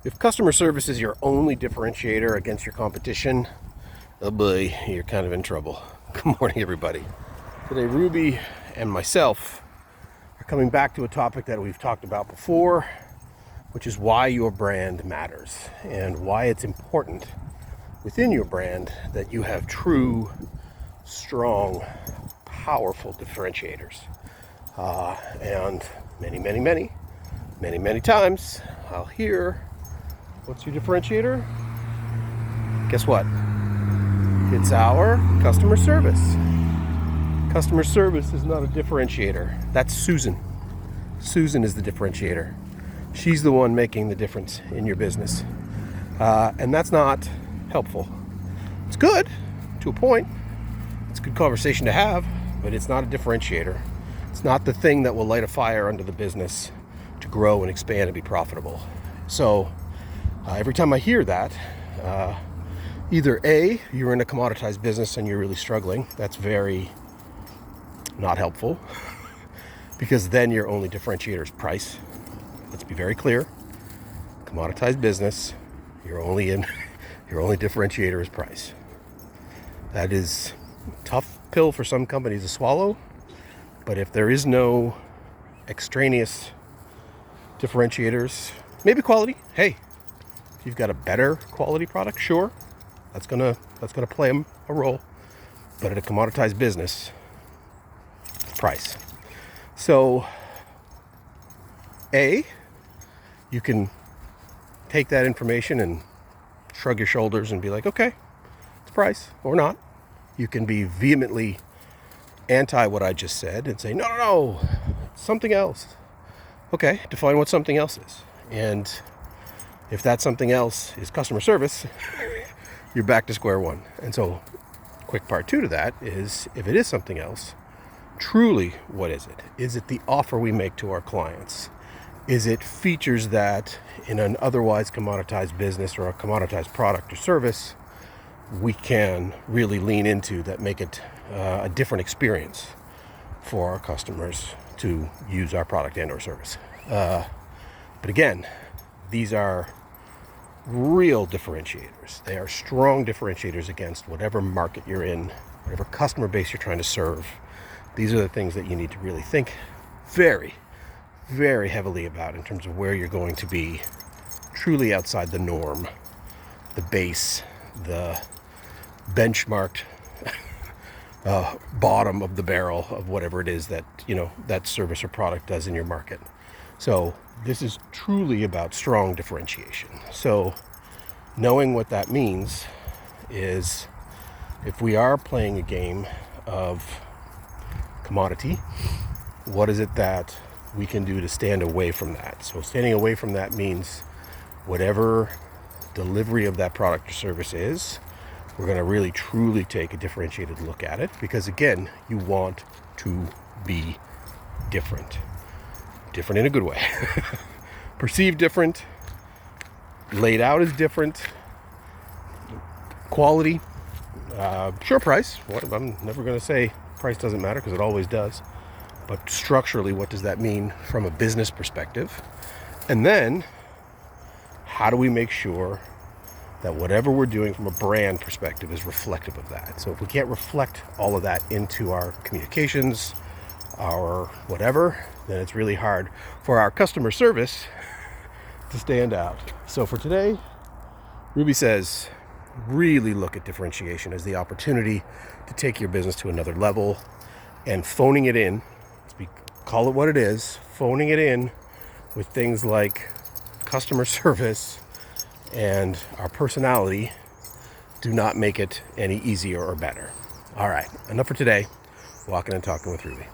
If customer service is your only differentiator against your competition, oh boy, you're kind of in trouble. Good morning, everybody. Today, Ruby and myself are coming back to a topic that we've talked about before, which is why your brand matters and why it's important within your brand that you have true, strong, powerful differentiators. And many times I'll hear, what's your differentiator? Guess what? It's our customer service. Customer service is not a differentiator. That's Susan. Susan is the differentiator. She's the one making the difference in your business. And that's not helpful. It's good to a point. It's a good conversation to have, but it's not a differentiator. It's not the thing that will light a fire under the business to grow and expand and be profitable. So every time I hear that, either A, you're in a commoditized business and you're really struggling. That's very not helpful because then your only differentiator is price. Let's be very clear. Commoditized business, your only differentiator is price. That is a tough pill for some companies to swallow, but if there is no extraneous differentiators, maybe quality. Hey, if you've got a better quality product, sure, that's gonna play a role. But in a commoditized business, it's price. So, A, you can take that information and shrug your shoulders and be like, okay, it's price, or not. You can be vehemently anti what I just said and say, no, it's something else. Okay, define what something else is. And if that something else is customer service, you're back to square one. And so, quick part two to that is, if it is something else, truly, what is it? Is it the offer we make to our clients? Is it features that in an otherwise commoditized business or a commoditized product or service, we can really lean into that make it a different experience for our customers to use our product and or service. But again, these are real differentiators. They are strong differentiators against whatever market you're in, whatever customer base you're trying to serve. These are the things that you need to really think very, very heavily about in terms of where you're going to be truly outside the norm, the base, the benchmarked bottom of the barrel of whatever it is that, that service or product does in your market. So this is truly about strong differentiation. So knowing what that means is, if we are playing a game of commodity, what is it that we can do to stand away from that? So standing away from that means whatever delivery of that product or service is, we're going to really truly take a differentiated look at it, because again, you want to be different in a good way. Perceived different, laid out as different, quality, sure, price. I'm never going to say price doesn't matter, because it always does. But structurally, what does that mean from a business perspective? And then, how do we make sure that whatever we're doing from a brand perspective is reflective of that? So if we can't reflect all of that into our communications, our whatever, then it's really hard for our customer service to stand out. So for today, Ruby says, really look at differentiation as the opportunity to take your business to another level, and phoning it in, call it what it is, phoning it in with things like customer service and our personality do not make it any easier or better. All right, enough for today. Walking and talking with Ruby.